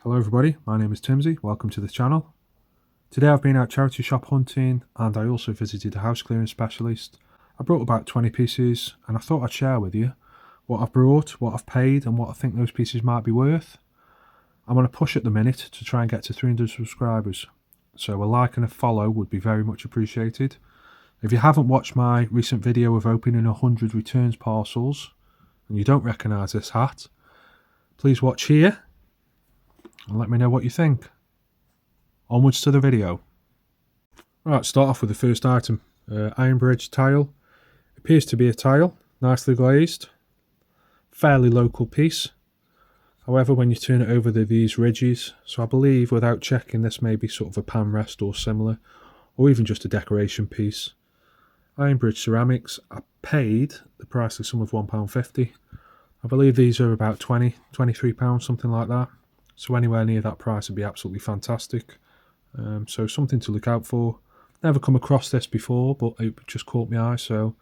Hello everybody, my name is Timmzey, welcome to the channel. Today I've been out charity shop hunting and I also visited a house clearing specialist. I brought about 20 pieces and I thought I'd share with you what I've brought, what I've paid and what I think those pieces might be worth. I'm on a push at the minute to try and get to 300 subscribers, so a like and a follow would be very much appreciated. If you haven't watched my recent video of opening 100 returns parcels and you don't recognise this hat, please watch here and let me know what you think. Onwards to the video. Right, start off with the first item. Iron bridge tile. Appears to be a tile, nicely glazed. Fairly local piece. However, when you turn it over, there are these ridges. So I believe, without checking, this may be sort of a pan rest or similar, or even just a decoration piece. Iron bridge ceramics. I paid the price of some of £1.50. I believe these are about £23, something like that. So anywhere near that price would be absolutely fantastic. So something to look out for. Never come across this before, but it just caught my eye, so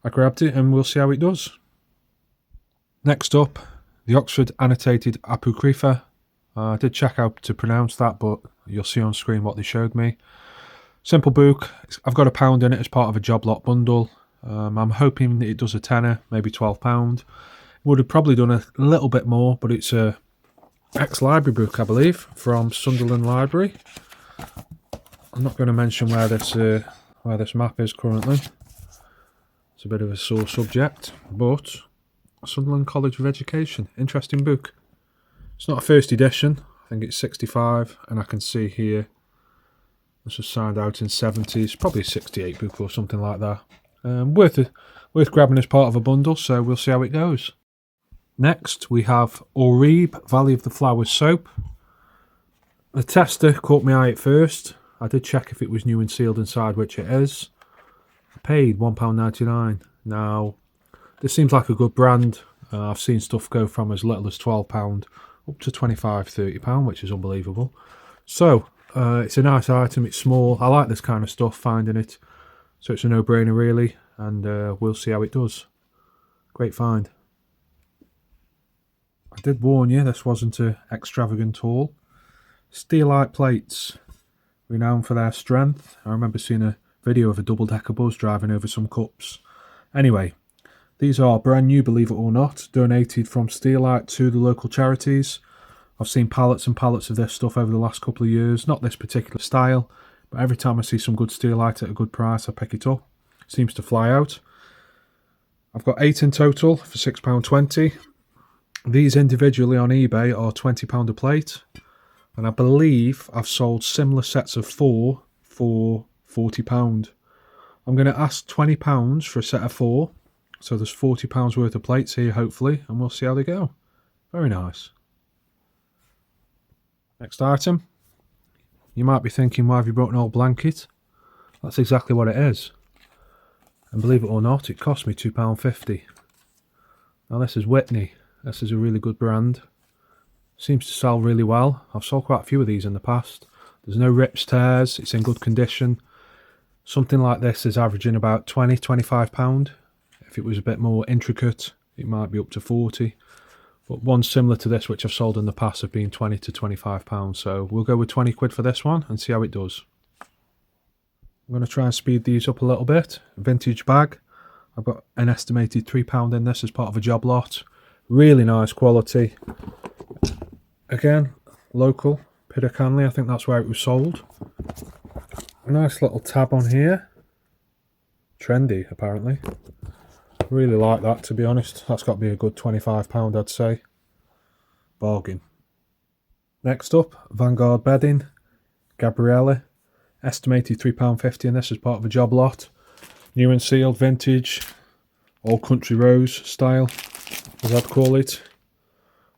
I grabbed it and we'll see how it does. Next up, the Oxford Annotated Apocrypha. I did check how to pronounce that, but you'll see on screen what they showed me. Simple book. I've got £1 in it as part of a job lot bundle. I'm hoping that it does a tenner, maybe £12. Would have probably done a little bit more, but it's a ex-library book, I believe, from Sunderland Library. I'm not going to mention where this map is currently. It's a bit of a sore subject, but Sunderland College of Education, interesting book. It's not a first edition. I think it's 65, and I can see here this was signed out in 70s, probably a 68 book or something like that. Worth grabbing as part of a bundle, so we'll see how it goes. Next, we have Orib Valley of the Flowers soap. The tester caught my eye at first. I did check if it was new and sealed inside, which it is. I paid £1.99. Now, this seems like a good brand. I've seen stuff go from as little as £12 up to £25, £30, which is unbelievable. So, it's a nice item. It's small. I like this kind of stuff, finding it. So it's a no-brainer, really. And we'll see how it does. Great find. I did warn you, this wasn't an extravagant haul. Steelite plates, renowned for their strength. I remember seeing a video of a double-decker bus driving over some cups. Anyway, these are brand new, believe it or not, donated from Steelite to the local charities. I've seen pallets and pallets of this stuff over the last couple of years. Not this particular style, but every time I see some good Steelite at a good price, I pick it up. It seems to fly out. I've got 8 in total for £6.20. These individually on eBay are £20 a plate, and I believe I've sold similar sets of 4 for £40. I'm going to ask £20 for a set of 4, so there's £40 worth of plates here hopefully, and we'll see how they go. Very nice. Next item. You might be thinking, why have you brought an old blanket? That's exactly what it is. And believe it or not, it cost me £2.50. Now this is Whitney. This is a really good brand. Seems to sell really well. I've sold quite a few of these in the past. There's no rips, tears. It's in good condition. Something like this is averaging about £20, £25. If it was a bit more intricate, it might be up to 40. But ones similar to this, which I've sold in the past, have been £20 to £25. So we'll go with 20 quid for this one and see how it does. I'm going to try and speed these up a little bit. Vintage bag. I've got an estimated £3 in this as part of a job lot. Really nice quality. Again, local, Piddercanley, I think that's where it was sold. A nice little tab on here. Trendy, apparently. Really like that, to be honest. That's got to be a good £25, I'd say. Bargain. Next up, Vanguard bedding. Gabrielle. Estimated £3.50 in this as part of a job lot. New and sealed, vintage. Old country rose style, as I'd call it.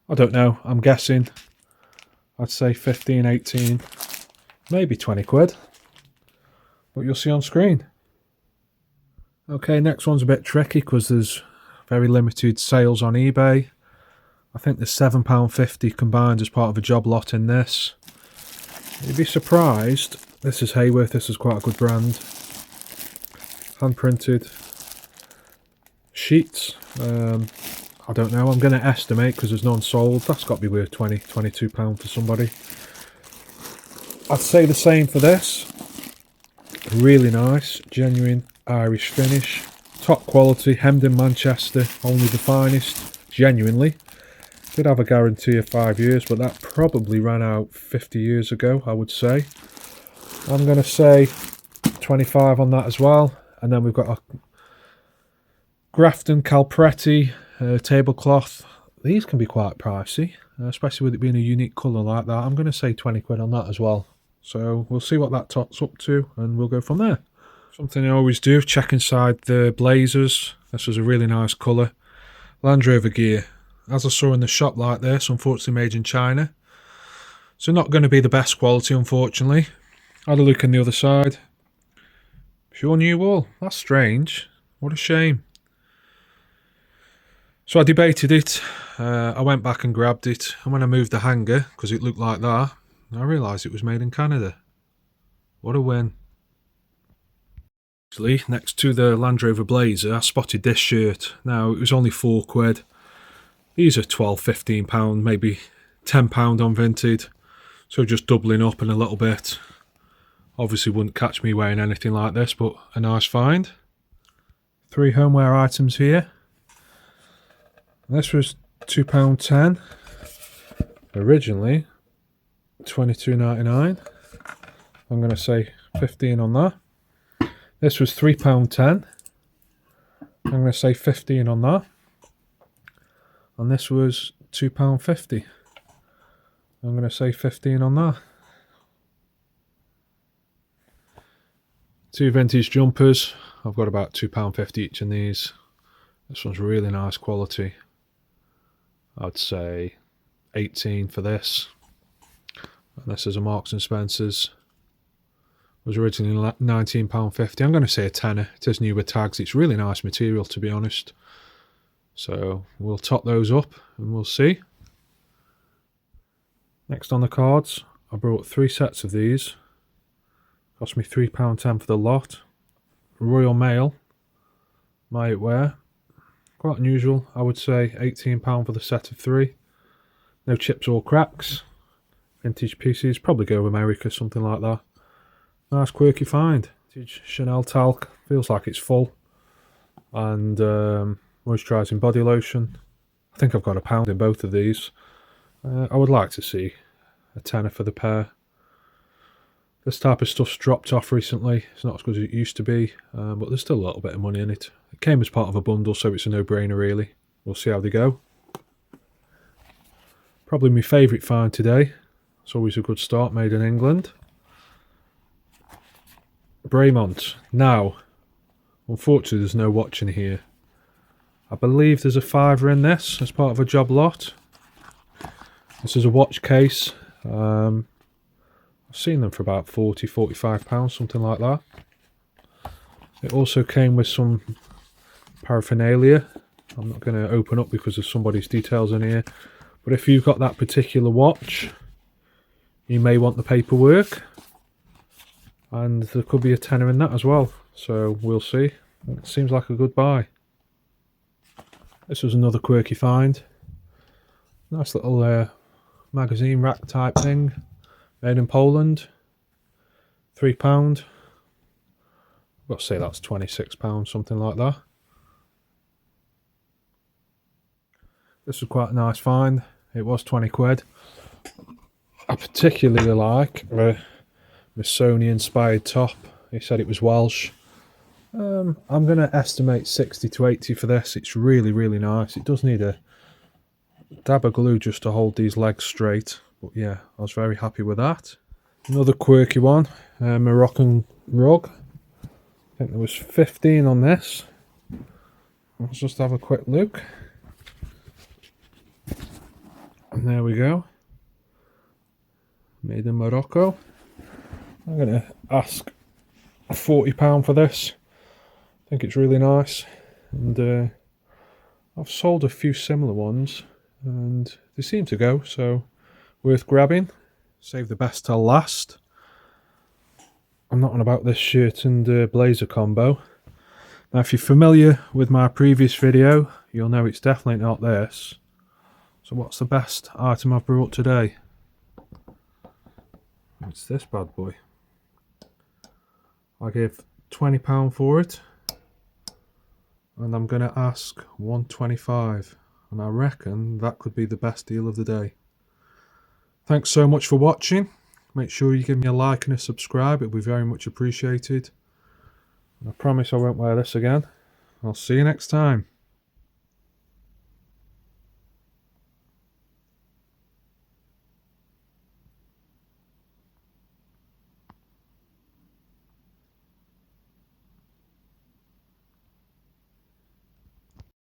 I don't know, I'm guessing. I'd say 15, 18, maybe 20 quid. But you'll see on screen. Okay, next one's a bit tricky because there's very limited sales on eBay. I think there's £7.50 combined as part of a job lot in this. You'd be surprised. This is Hayworth, this is quite a good brand. Hand printed sheets. I don't know, I'm going to estimate because there's none sold. That's got to be worth £20, £22 for somebody. I'd say the same for this. Really nice, genuine Irish finish. Top quality, hemmed in Manchester, only the finest, genuinely. Did have a guarantee of 5 years, but that probably ran out 50 years ago, I would say. I'm going to say 25 on that as well. And then we've got a Grafton Calpretti tablecloth. These can be quite pricey, especially with it being a unique colour like that. I'm going to say 20 quid on that as well. So we'll see what that tots up to and we'll go from there. Something I always do, check inside the blazers. This was a really nice colour. Land Rover gear. As I saw in the shop like this, unfortunately made in China. So not going to be the best quality, unfortunately. Had a look on the other side. Pure new wool. That's strange. What a shame. So I debated it. I went back and grabbed it. And when I moved the hanger, because it looked like that, I realised it was made in Canada. What a win. Actually, next to the Land Rover Blazer, I spotted this shirt. Now, it was only 4 quid. These are £12, £15, maybe £10 on Vinted. So just doubling up in a little bit. Obviously wouldn't catch me wearing anything like this, but a nice find. 3 homeware items here. This was £2.10. Originally, £22.99. I'm going to say 15 on that. This was £3.10. I'm going to say 15 on that. And this was £2.50. I'm going to say 15 on that. 2 vintage jumpers. I've got about £2.50 each in these. This one's really nice quality. I'd say 18 for this. And this is a Marks and Spencer's. It was originally £19.50. I'm going to say a tenner. It is new with tags. It's really nice material, to be honest. So we'll top those up and we'll see. Next on the cards, I brought 3 sets of these. Cost me £3.10 for the lot. Royal Mail, my wear. Quite unusual, I would say £18 for the set of 3. No chips or cracks. Vintage pieces, probably go America, something like that. Nice quirky find. Vintage Chanel talc, feels like it's full. And moisturising body lotion. I think I've got £1 in both of these. I would like to see a tenner for the pair. This type of stuff's dropped off recently. It's not as good as it used to be, but there's still a little bit of money in it. It came as part of a bundle, so it's a no-brainer really. We'll see how they go. Probably my favourite find today. It's always a good start, made in England. Braymont. Now, unfortunately there's no watch in here. I believe there's a £5 in this as part of a job lot. This is a watch case. I've seen them for about £40, £45, something like that. It also came with some paraphernalia. I'm not going to open up because of somebody's details in here. But if you've got that particular watch, you may want the paperwork. And there could be a tenner in that as well. So we'll see. It seems like a good buy. This was another quirky find. Nice little magazine rack type thing. Made in Poland. £3. I've got to say that's £26, something like that. This was quite a nice find. It was 20 quid. I particularly like the Sony inspired top. He said it was Welsh. I'm going to estimate 60 to 80 for this. It's really, really nice. It does need a dab of glue just to hold these legs straight. But yeah, I was very happy with that. Another quirky one, Moroccan rug. I think there was 15 on this. Let's just have a quick look. And there we go. Made in Morocco. I'm going to ask £40 for this. I think it's really nice. And I've sold a few similar ones and they seem to go, so worth grabbing. Save the best till last. I'm not on about this shirt and blazer combo. Now, if you're familiar with my previous video, you'll know it's definitely not this. So what's the best item I've brought today? It's this bad boy. I gave £20 for it, and I'm going to ask £125, and I reckon that could be the best deal of the day. Thanks so much for watching. Make sure you give me a like and a subscribe, it would be very much appreciated. I promise I won't wear this again. I'll see you next time.